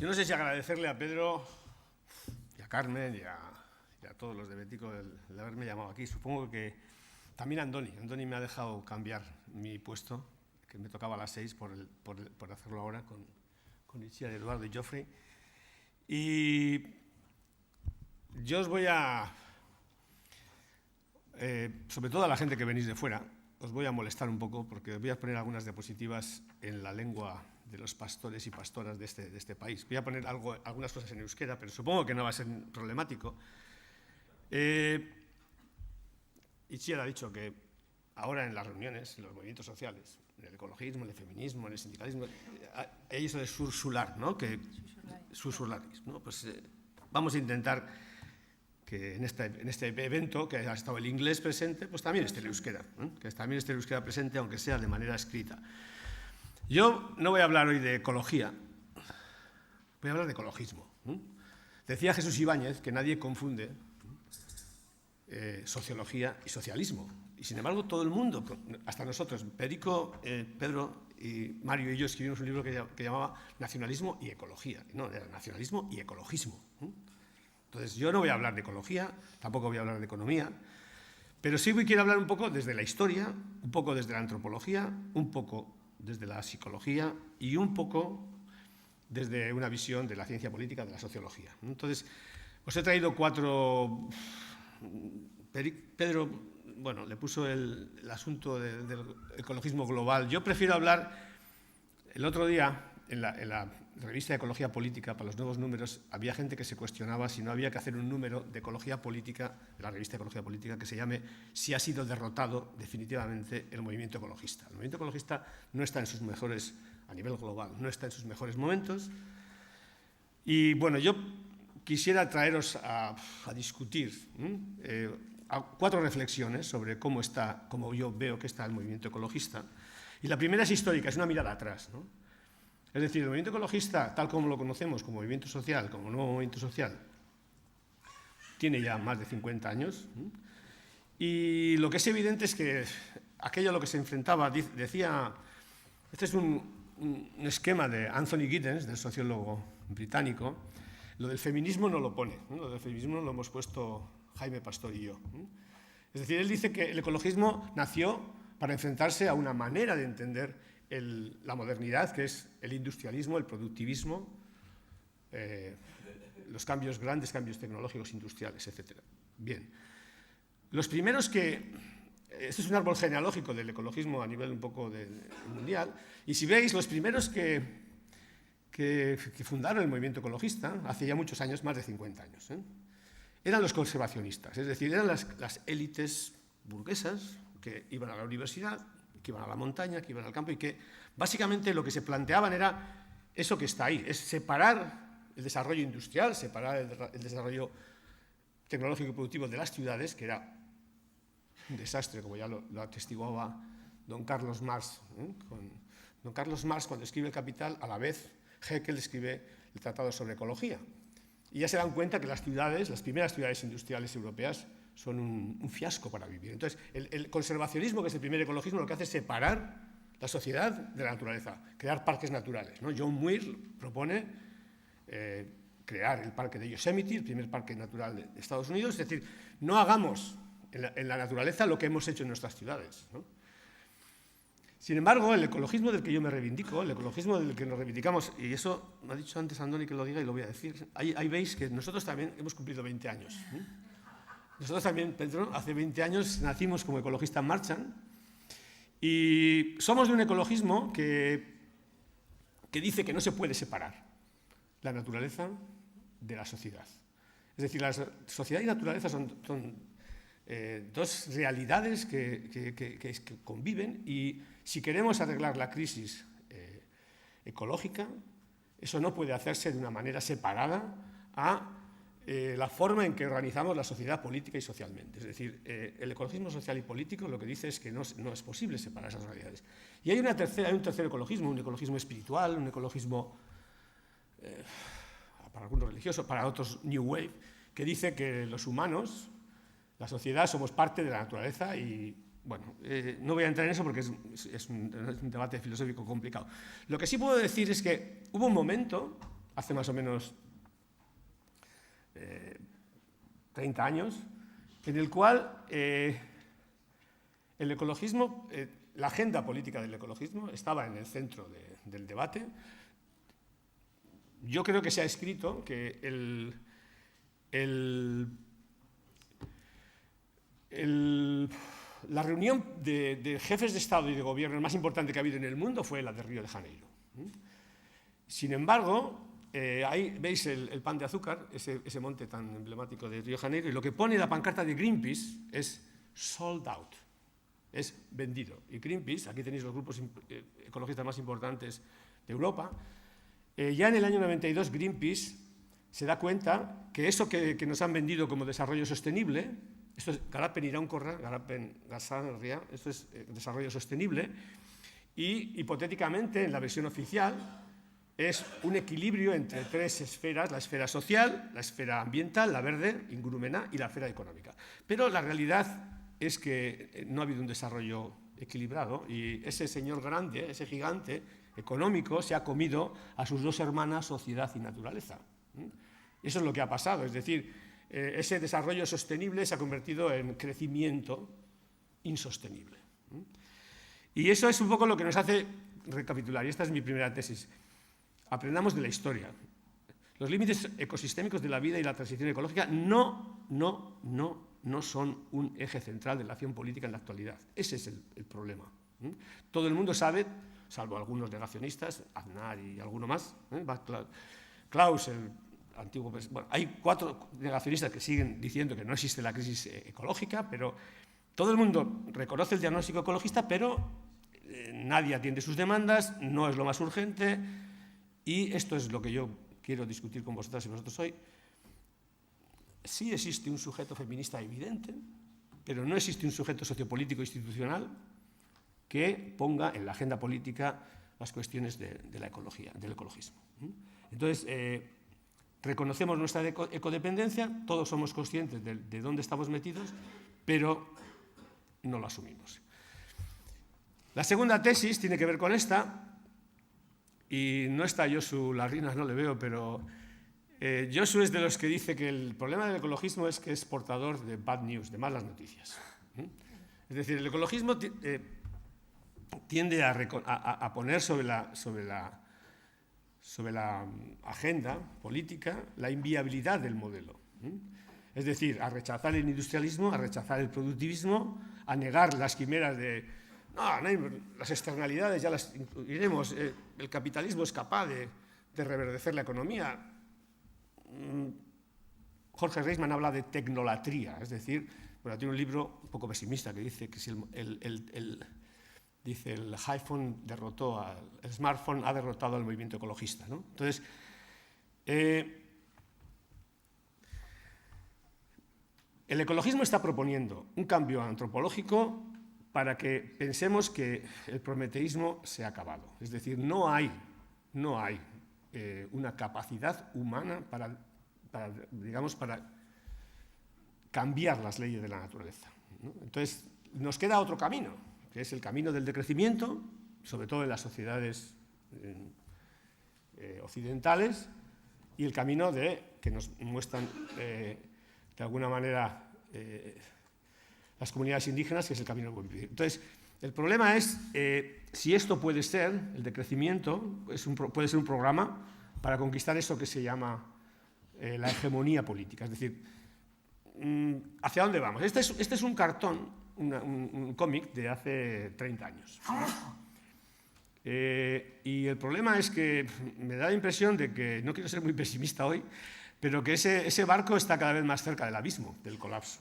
Yo no sé si agradecerle a Pedro y a Carmen y a todos los de Bético el haberme llamado aquí. Supongo que también a Andoni. Andoni me ha dejado cambiar mi puesto, que me tocaba a las 6 por hacerlo ahora con Itziar, Eduardo y Joffrey. Y yo os voy a, sobre todo a la gente que venís de fuera, os voy a molestar un poco porque os voy a poner algunas diapositivas en la lengua de los pastores y pastoras de este país. Voy a poner algunas cosas en euskera, pero supongo que no va a ser problemático. Itziar ha dicho que ahora en las reuniones, en los movimientos sociales, en el ecologismo, en el feminismo, en el sindicalismo, hay eso de sursular, ¿no? Susurlaris, ¿no? Pues vamos a intentar que en este evento, que ha estado el inglés presente, pues también esté el euskera, que también esté el euskera presente, aunque sea de manera escrita. Yo no voy a hablar hoy de ecología, voy a hablar de ecologismo. Decía Jesús Ibáñez que nadie confunde sociología y socialismo. Y sin embargo, todo el mundo, hasta nosotros, Perico, Pedro y Mario y yo escribimos un libro que llamaba Nacionalismo y Ecología. No, era nacionalismo y ecologismo. Entonces, yo no voy a hablar de ecología, tampoco voy a hablar de economía, pero sí quiero hablar un poco desde la historia, un poco desde la antropología, un poco desde la psicología y un poco desde una visión de la ciencia política, de la sociología. Entonces, os he traído 4... Pedro, bueno, le puso el asunto del ecologismo global. Yo prefiero hablar, el otro día, en la revista de Ecología Política, para los nuevos números, había gente que se cuestionaba si no había que hacer un número de ecología política, de la revista de Ecología Política, que se llame Si ha sido derrotado definitivamente el movimiento ecologista. El movimiento ecologista no está en sus mejores, a nivel global, no está en sus mejores momentos. Y bueno, yo quisiera traeros a discutir 4 reflexiones sobre cómo yo veo que está el movimiento ecologista. Y la primera es histórica, es una mirada atrás, ¿no? Es decir, el movimiento ecologista, tal como lo conocemos como movimiento social, como nuevo movimiento social, tiene ya más de 50 años. Y lo que es evidente es que aquello a lo que se enfrentaba, decía, este es un esquema de Anthony Giddens, del sociólogo británico. Lo del feminismo no lo pone, ¿no? Lo del feminismo lo hemos puesto Jaime Pastor y yo. Es decir, él dice que el ecologismo nació para enfrentarse a una manera de entender la modernidad, que es el industrialismo, el productivismo, los grandes cambios tecnológicos, industriales, etc. Bien. Los primeros este es un árbol genealógico del ecologismo a nivel un poco mundial, y si veis, los primeros que fundaron el movimiento ecologista, hace ya muchos años, más de 50 años, eran los conservacionistas, es decir, eran las élites burguesas que iban a la universidad, que iban a la montaña, que iban al campo y que básicamente lo que se planteaban era eso que está ahí, es separar el desarrollo industrial, separar el desarrollo tecnológico y productivo de las ciudades, que era un desastre, como ya lo atestiguaba don Carlos Marx. Don Carlos Marx, cuando escribe El Capital, a la vez Haeckel escribe el Tratado sobre Ecología. Y ya se dan cuenta que las primeras ciudades industriales europeas, son un fiasco para vivir. Entonces, el conservacionismo, que es el primer ecologismo, lo que hace es separar la sociedad de la naturaleza, crear parques naturales, ¿no? John Muir propone crear el parque de Yosemite, el primer parque natural de Estados Unidos, es decir, no hagamos en la naturaleza lo que hemos hecho en nuestras ciudades, ¿no? Sin embargo, el ecologismo del que yo me reivindico, el ecologismo del que nos reivindicamos, y eso me ha dicho antes Andoni que lo diga y lo voy a decir, ahí veis que nosotros también hemos cumplido 20 años. Nosotros también, Pedro, hace 20 años nacimos como Ecologistas Marchan y somos de un ecologismo que dice que no se puede separar la naturaleza de la sociedad. Es decir, la sociedad y la naturaleza son dos realidades que conviven, y si queremos arreglar la crisis ecológica, eso no puede hacerse de una manera separada a la forma en que organizamos la sociedad política y socialmente. Es decir, el ecologismo social y político lo que dice es que no es posible separar esas realidades. Y hay un tercer ecologismo, un ecologismo espiritual, un ecologismo para algunos religioso, para otros New Wave, que dice que los humanos, la sociedad, somos parte de la naturaleza y, bueno, no voy a entrar en eso porque es un debate filosófico complicado. Lo que sí puedo decir es que hubo un momento, hace más o menos 30 años, en el cual el ecologismo, la agenda política del ecologismo estaba en el centro del debate. Yo creo que se ha escrito que la reunión de jefes de Estado y de gobierno más importante que ha habido en el mundo fue la de Río de Janeiro. Sin embargo, ahí veis el pan de azúcar, ese monte tan emblemático de Río de Janeiro, y lo que pone la pancarta de Greenpeace es sold out, es vendido. Y Greenpeace, aquí tenéis los grupos ecologistas más importantes de Europa, ya en el año 92 Greenpeace se da cuenta que eso que nos han vendido como desarrollo sostenible, esto es Garapen Iraunkorra, Garapen Jasangarria, esto es desarrollo sostenible, y hipotéticamente en la versión oficial es un equilibrio entre tres esferas: la esfera social, la esfera ambiental, la verde, ingurumena, y la esfera económica. Pero la realidad es que no ha habido un desarrollo equilibrado y ese señor grande, ese gigante económico, se ha comido a sus dos hermanas, sociedad y naturaleza. Eso es lo que ha pasado, es decir, ese desarrollo sostenible se ha convertido en crecimiento insostenible. Y eso es un poco lo que nos hace recapitular, y esta es mi primera tesis. Aprendamos de la historia. Los límites ecosistémicos de la vida y la transición ecológica no son un eje central de la acción política en la actualidad. Ese es el problema. Todo el mundo sabe, salvo algunos negacionistas, Aznar y alguno más, Klaus, el antiguo presidente. Bueno, hay 4 negacionistas que siguen diciendo que no existe la crisis ecológica, pero todo el mundo reconoce el diagnóstico ecologista, pero nadie atiende sus demandas, no es lo más urgente, y esto es lo que yo quiero discutir con vosotras y vosotros hoy. Sí existe un sujeto feminista evidente, pero no existe un sujeto sociopolítico institucional que ponga en la agenda política las cuestiones de la ecología, del ecologismo. Entonces, reconocemos nuestra ecodependencia, todos somos conscientes de dónde estamos metidos, pero no lo asumimos. La segunda tesis tiene que ver con esta, y no está Josu Larrinas, no le veo, pero Josu es de los que dice que el problema del ecologismo es que es portador de bad news, de malas noticias. Es decir, el ecologismo tiende a poner sobre la agenda política la inviabilidad del modelo. Es decir, a rechazar el industrialismo, a rechazar el productivismo, a negar las quimeras de las externalidades ya las incluiremos, el capitalismo es capaz de reverdecer la economía. Jorge Reisman habla de tecnolatría, es decir, bueno, tiene un libro un poco pesimista que dice que si el iPhone el smartphone ha derrotado al movimiento ecologista, ¿no? Entonces, el ecologismo está proponiendo un cambio antropológico para que pensemos que el prometeísmo se ha acabado. Es decir, no hay una capacidad humana para cambiar las leyes de la naturaleza, ¿no? Entonces, nos queda otro camino, que es el camino del decrecimiento, sobre todo en las sociedades occidentales, y el camino que nos muestran de alguna manera las comunidades indígenas, que es el camino del buen vivir. Entonces, el problema es si esto puede ser, el decrecimiento, puede ser un programa para conquistar eso que se llama la hegemonía política. Es decir, ¿hacia dónde vamos? Este es un cartón, un cómic de hace 30 años. Y el problema es que me da la impresión de que, no quiero ser muy pesimista hoy, pero que ese barco está cada vez más cerca del abismo, del colapso.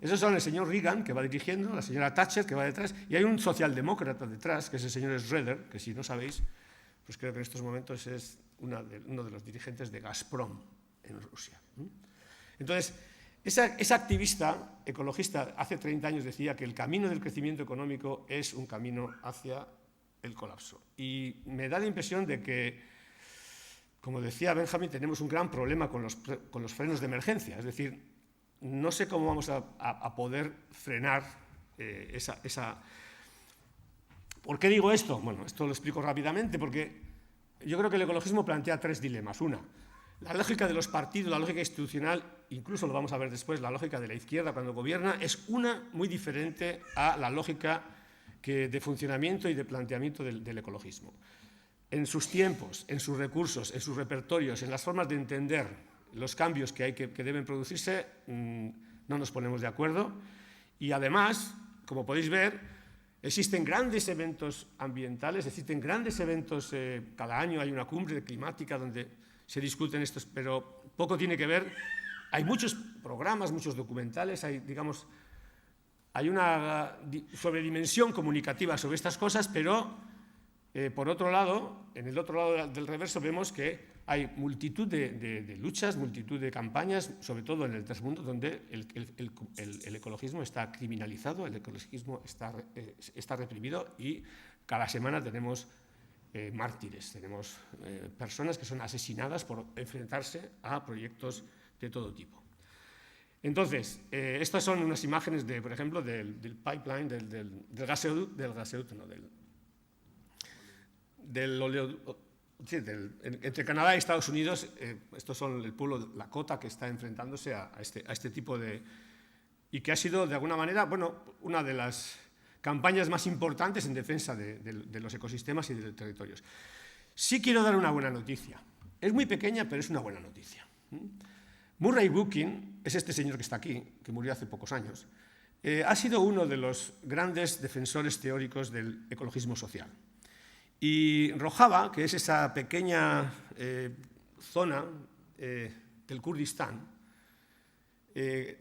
Esos son el señor Reagan, que va dirigiendo, la señora Thatcher, que va detrás, y hay un socialdemócrata detrás, que es el señor Schroeder, que si no sabéis, pues creo que en estos momentos es uno de los dirigentes de Gazprom en Rusia. Entonces, esa activista ecologista hace 30 años decía que el camino del crecimiento económico es un camino hacia el colapso. Y me da la impresión de que, como decía Benjamin, tenemos un gran problema con los frenos de emergencia. Es decir, no sé cómo vamos a poder frenar esa... ¿Por qué digo esto? Bueno, esto lo explico rápidamente porque yo creo que el ecologismo plantea tres dilemas. Una, la lógica de los partidos, la lógica institucional, incluso lo vamos a ver después, la lógica de la izquierda cuando gobierna, es una muy diferente a la lógica de funcionamiento y de planteamiento del ecologismo. En sus tiempos, en sus recursos, en sus repertorios, en las formas de entender los cambios que deben producirse, no nos ponemos de acuerdo. Y además, como podéis ver, existen grandes eventos ambientales, existen grandes eventos, cada año hay una cumbre climática donde se discuten estos, pero poco tiene que ver. Hay muchos programas, muchos documentales, hay una sobredimensión comunicativa sobre estas cosas, pero por otro lado, en el otro lado del reverso vemos que hay multitud de luchas, multitud de campañas, sobre todo en el tercer mundo, donde el ecologismo está criminalizado, el ecologismo está reprimido y cada semana tenemos mártires, tenemos personas que son asesinadas por enfrentarse a proyectos de todo tipo. Entonces, estas son unas imágenes, por ejemplo, del pipeline, del entre Canadá y Estados Unidos. Estos son el pueblo de Lakota que está enfrentándose a este tipo de... y que ha sido, de alguna manera, bueno, una de las campañas más importantes en defensa de los ecosistemas y de los territorios. Sí quiero dar una buena noticia. Es muy pequeña, pero es una buena noticia. Murray Bookchin es este señor que está aquí, que murió hace pocos años. Ha sido uno de los grandes defensores teóricos del ecologismo social. Y Rojava, que es esa pequeña zona del Kurdistán,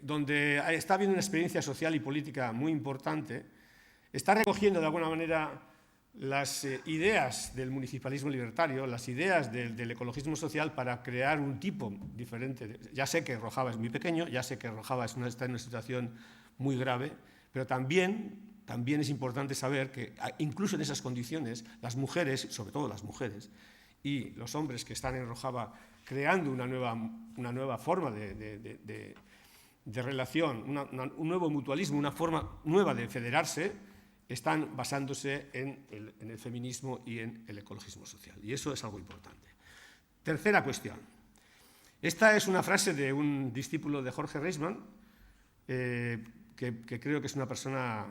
donde está habiendo una experiencia social y política muy importante, está recogiendo de alguna manera las ideas del municipalismo libertario, las ideas del ecologismo social para crear un tipo diferente. Ya sé que Rojava es muy pequeño, ya sé que Rojava está en una situación muy grave, pero también es importante saber que incluso en esas condiciones las mujeres, sobre todo las mujeres, y los hombres que están en Rojava creando una nueva forma de relación, un nuevo mutualismo, una forma nueva de federarse, están basándose en el feminismo y en el ecologismo social. Y eso es algo importante. Tercera cuestión. Esta es una frase de un discípulo de Jorge Reisman, que creo que es una persona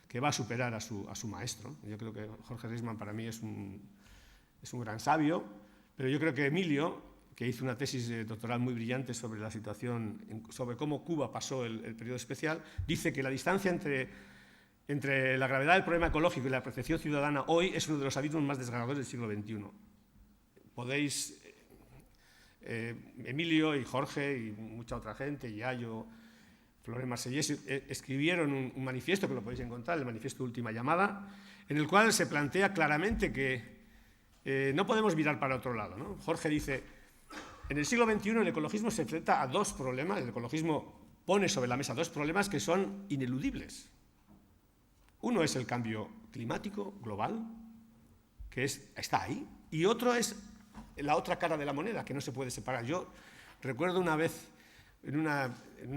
que va a superar a su maestro. Yo creo que Jorge Reisman para mí es un gran sabio, pero yo creo que Emilio, que hizo una tesis doctoral muy brillante sobre la situación, sobre cómo Cuba pasó el periodo especial, dice que la distancia entre la gravedad del problema ecológico y la percepción ciudadana hoy es uno de los abismos más desgarradores del siglo XXI. Podéis, Emilio y Jorge y mucha otra gente, Yayo, Florent Marcellés, escribieron un manifiesto, que lo podéis encontrar, el manifiesto Última Llamada, en el cual se plantea claramente que no podemos mirar para otro lado, ¿no? Jorge dice, en el siglo XXI el ecologismo se enfrenta a dos problemas, el ecologismo pone sobre la mesa dos problemas que son ineludibles. Uno es el cambio climático global, que está ahí, y otro es la otra cara de la moneda, que no se puede separar. Yo recuerdo una vez, en una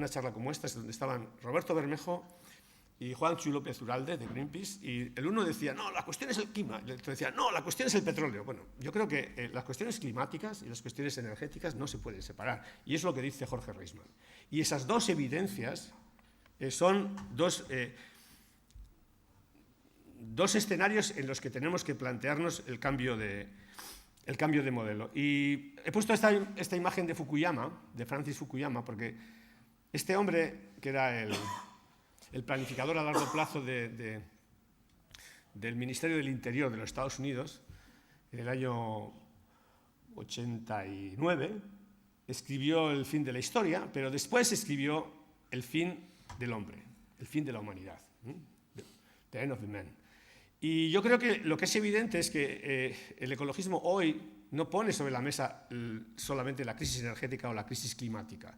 charla como esta, donde estaban Roberto Bermejo y Juancho López Uralde, de Greenpeace, y el uno decía, no, la cuestión es el clima, y el otro decía, no, la cuestión es el petróleo. Bueno, yo creo que las cuestiones climáticas y las cuestiones energéticas no se pueden separar, y es lo que dice Jorge Reisman. Y esas dos evidencias son dos escenarios en los que tenemos que plantearnos el cambio de modelo. Y he puesto esta imagen de Fukuyama, de Francis Fukuyama, porque este hombre, que era el planificador a largo plazo del Ministerio del Interior de los Estados Unidos, en el año 89, escribió El fin de la historia, pero después escribió El fin del hombre, el fin de la humanidad, The End of the Man. Y yo creo que lo que es evidente es que el ecologismo hoy no pone sobre la mesa solamente la crisis energética o la crisis climática.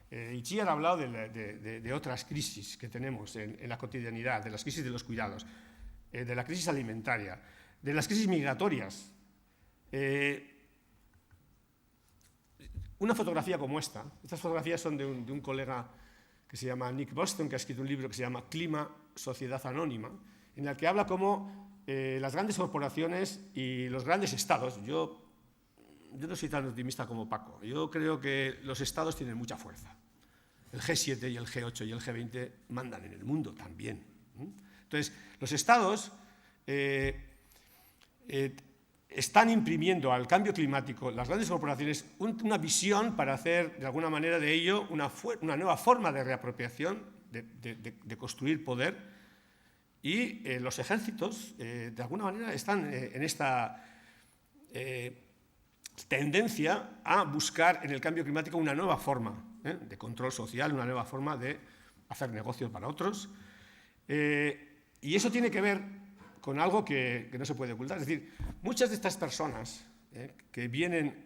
Itziar ha hablado de otras crisis que tenemos en la cotidianidad, de las crisis de los cuidados, de la crisis alimentaria, de las crisis migratorias. Una fotografía como estas fotografías son de un colega que se llama Nick Boston, que ha escrito un libro que se llama Clima, Sociedad Anónima, en el que habla cómo las grandes corporaciones y los grandes estados. Yo no soy tan optimista como Paco. Yo creo que los estados tienen mucha fuerza. El G7 y el G8 y el G20 mandan en el mundo también. Entonces, los estados están imprimiendo al cambio climático, las grandes corporaciones, una visión para hacer, de alguna manera, de ello una nueva forma de reapropiación, de construir poder, y los ejércitos, de alguna manera, están en esta tendencia a buscar en el cambio climático una nueva forma de control social, una nueva forma de hacer negocios para otros. Y eso tiene que ver con algo que no se puede ocultar. Es decir, muchas de estas personas que vienen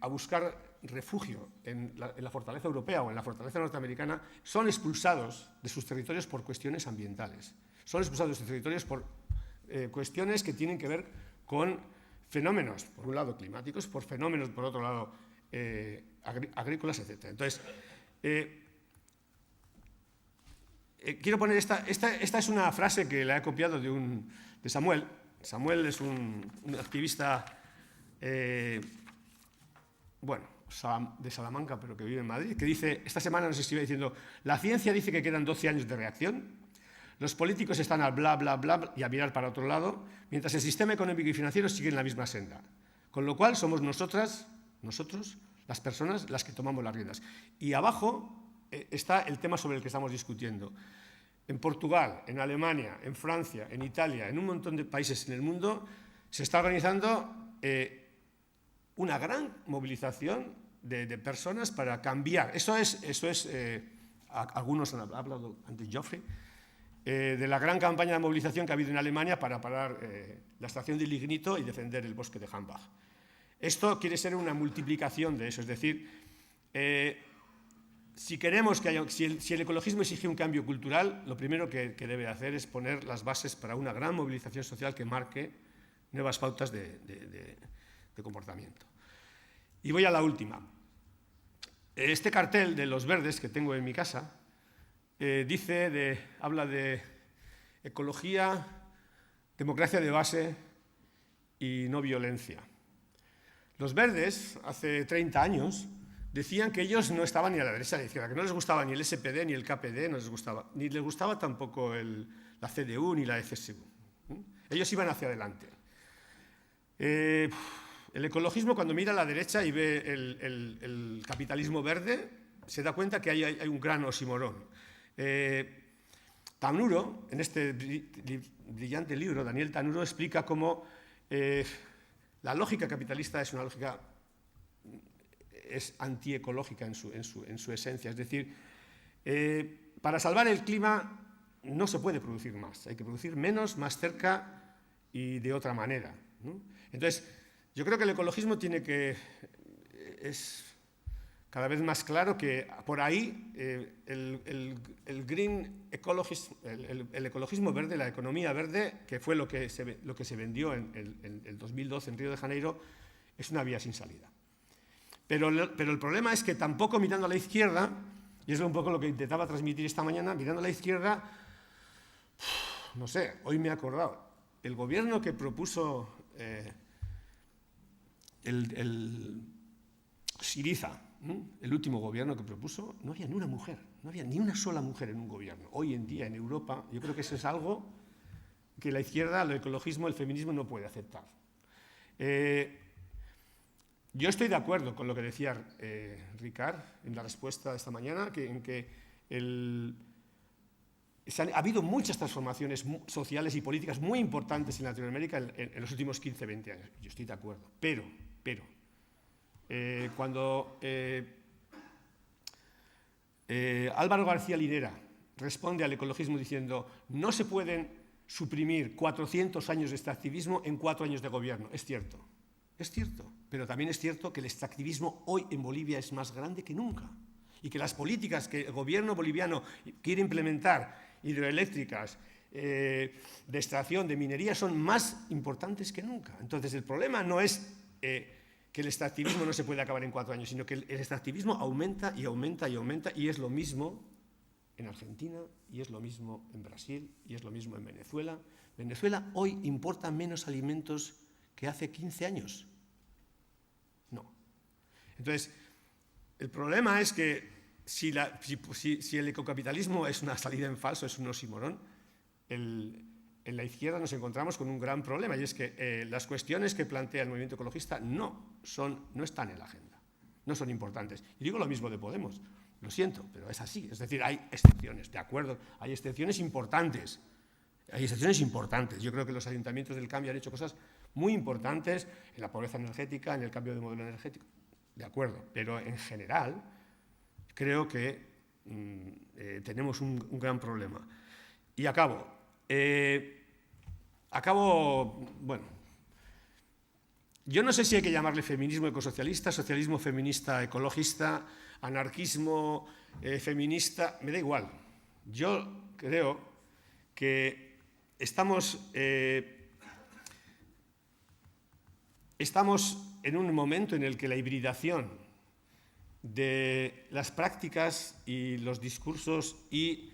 a buscar refugio en la fortaleza europea o en la fortaleza norteamericana son expulsados de sus territorios por cuestiones ambientales. Son expulsados de sus territorios por cuestiones que tienen que ver con fenómenos, por un lado climáticos, por fenómenos, por otro lado, agrícolas, etc. Entonces, quiero poner esta es una frase que la he copiado de Samuel. Samuel es un activista, de Salamanca, pero que vive en Madrid, que dice, esta semana nos estuvo diciendo, la ciencia dice que quedan 12 años de reacción, los políticos están al bla, bla, bla y a mirar para otro lado, mientras el sistema económico y financiero sigue en la misma senda. Con lo cual somos nosotros, las personas, las que tomamos las riendas. Y abajo está el tema sobre el que estamos discutiendo. En Portugal, en Alemania, en Francia, en Italia, en un montón de países en el mundo, se está organizando una gran movilización de personas para cambiar. Eso es algunos han hablado antes, Joffrey, de la gran campaña de movilización que ha habido en Alemania para parar la extracción de lignito y defender el bosque de Hambach. Esto quiere ser una multiplicación de eso, es decir, si queremos que haya, si el ecologismo exige un cambio cultural, lo primero que debe hacer es poner las bases para una gran movilización social que marque nuevas pautas de comportamiento. Y voy a la última. Este cartel de los verdes que tengo en mi casa habla de ecología, democracia de base y no violencia. Los verdes, hace 30 años, decían que ellos no estaban ni a la derecha ni a la izquierda, que no les gustaba ni el SPD ni el KPD, no les gustaba, ni les gustaba tampoco la CDU ni la CSU. Ellos iban hacia adelante. El ecologismo, cuando mira a la derecha y ve el capitalismo verde, se da cuenta que hay un gran oxímoron. Tanuro, en este brillante libro, Daniel Tanuro explica cómo la lógica capitalista es una lógica antiecológica en su esencia. Es decir, para salvar el clima no se puede producir más, hay que producir menos, más cerca y de otra manera, ¿no? Entonces, yo creo que el ecologismo es cada vez más claro que por ahí el green ecologism, el ecologismo verde, la economía verde, que fue lo que se vendió en el 2012 en Río de Janeiro, es una vía sin salida. Pero el problema es que tampoco mirando a la izquierda, y es un poco lo que intentaba transmitir esta mañana, mirando a la izquierda, no sé, hoy me he acordado, el gobierno que propuso Syriza, el último gobierno que propuso, no había ni una mujer, no había ni una sola mujer en un gobierno. Hoy en día en Europa, yo creo que eso es algo que la izquierda, el ecologismo, el feminismo no puede aceptar. Yo estoy de acuerdo con lo que decía Ricard en la respuesta de esta mañana, ha habido muchas transformaciones sociales y políticas muy importantes en Latinoamérica en los últimos 15-20 años. Yo estoy de acuerdo, pero cuando Álvaro García Linera responde al ecologismo diciendo no se pueden suprimir 400 años de extractivismo en 4 años de gobierno, es cierto, pero también es cierto que el extractivismo hoy en Bolivia es más grande que nunca y que las políticas que el gobierno boliviano quiere implementar, hidroeléctricas, de extracción, de minería, son más importantes que nunca. Entonces el problema no es que el extractivismo no se puede acabar en 4 años, sino que el extractivismo aumenta y aumenta y aumenta, y es lo mismo en Argentina, y es lo mismo en Brasil, y es lo mismo en Venezuela. ¿Venezuela hoy importa menos alimentos que hace 15 años? No. Entonces, el problema es que si el ecocapitalismo es una salida en falso, es un oxímoron, en la izquierda nos encontramos con un gran problema, y es que las cuestiones que plantea el movimiento ecologista no están en la agenda, no son importantes. Y digo lo mismo de Podemos, lo siento, pero es así. Es decir, hay excepciones, de acuerdo, hay excepciones importantes. Yo creo que los ayuntamientos del cambio han hecho cosas muy importantes en la pobreza energética, en el cambio de modelo energético, de acuerdo, pero en general creo que tenemos un gran problema. Y acabo, bueno, yo no sé si hay que llamarle feminismo ecosocialista, socialismo feminista ecologista, anarquismo feminista, me da igual. Yo creo que estamos en un momento en el que la hibridación de las prácticas y los discursos y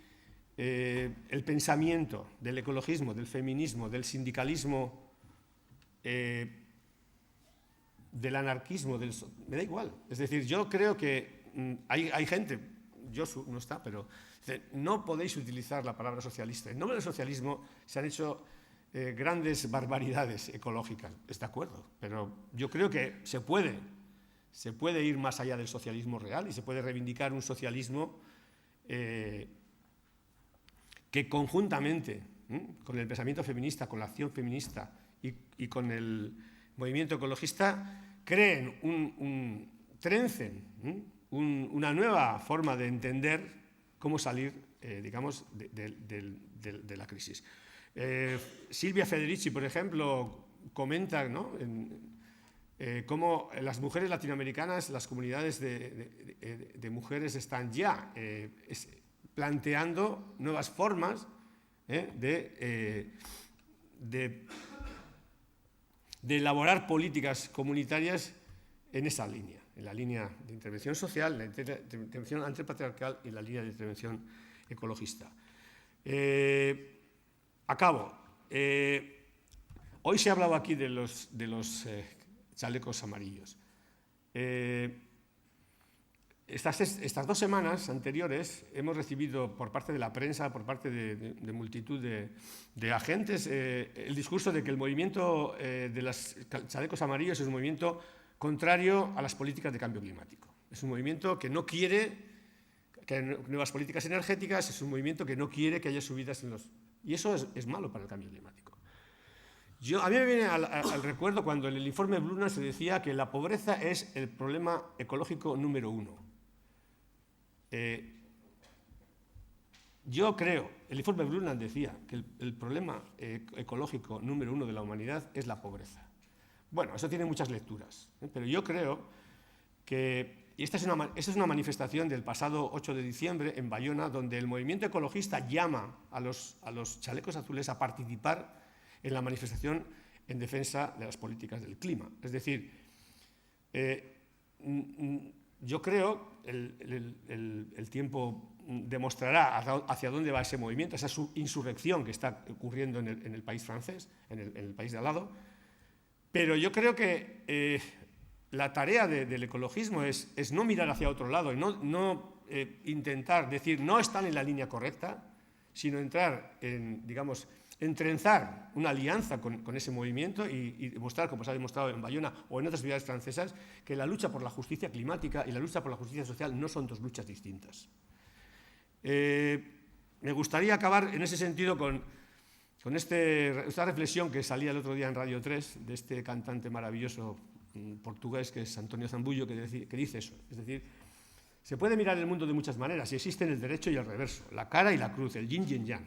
el pensamiento del ecologismo, del feminismo, del sindicalismo, del anarquismo, me da igual. Es decir, yo creo que hay gente, Josu no está, pero no podéis utilizar la palabra socialista. En nombre del socialismo se han hecho grandes barbaridades ecológicas, ¿está de acuerdo? Pero yo creo que se puede ir más allá del socialismo real y se puede reivindicar un socialismo que conjuntamente con el pensamiento feminista, con la acción feminista y con el movimiento ecologista trencen una nueva forma de entender cómo salir, digamos, de la crisis. Silvia Federici, por ejemplo, comenta, ¿no?, cómo las mujeres latinoamericanas, las comunidades de mujeres están ya planteando nuevas formas de elaborar políticas comunitarias en esa línea, en la línea de intervención social, la intervención antipatriarcal y la línea de intervención ecologista. Acabo. Hoy se ha hablado aquí de los chalecos amarillos. Estas 2 semanas anteriores hemos recibido por parte de la prensa, por parte de multitud de agentes, el discurso de que el movimiento de los chalecos amarillos es un movimiento contrario a las políticas de cambio climático. Es un movimiento que no quiere que haya nuevas políticas energéticas, es un movimiento que no quiere que haya subidas en los... Y eso es malo para el cambio climático. A mí me viene al recuerdo cuando en el informe Brundtland se decía que la pobreza es el problema ecológico número 1. Yo creo, el informe Brundtland decía que el problema ecológico número 1 de la humanidad es la pobreza. Bueno, eso tiene muchas lecturas, pero yo creo que, y esta es una manifestación del pasado 8 de diciembre en Bayona, donde el movimiento ecologista llama a los chalecos azules a participar en la manifestación en defensa de las políticas del clima. Es decir, yo creo el tiempo demostrará hacia dónde va ese movimiento, esa insurrección que está ocurriendo en el país francés, en el país de al lado. Pero yo creo que la tarea del ecologismo es no mirar hacia otro lado y no intentar decir no están en la línea correcta, sino entrar en, digamos, entrenzar una alianza con ese movimiento y demostrar, como se ha demostrado en Bayona o en otras ciudades francesas, que la lucha por la justicia climática y la lucha por la justicia social no son 2 luchas distintas. Me gustaría acabar en ese sentido con esta reflexión que salía el otro día en Radio 3 de este cantante maravilloso portugués que es Antonio Zambullo, que dice eso. Es decir, se puede mirar el mundo de muchas maneras y existen el derecho y el reverso, la cara y la cruz, el yin y el yang.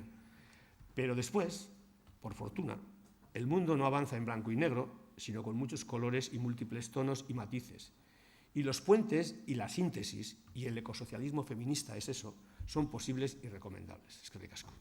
Pero después, por fortuna, el mundo no avanza en blanco y negro, sino con muchos colores y múltiples tonos y matices. Y los puentes y la síntesis, y el ecosocialismo feminista es eso, son posibles y recomendables. Eskerrik asko.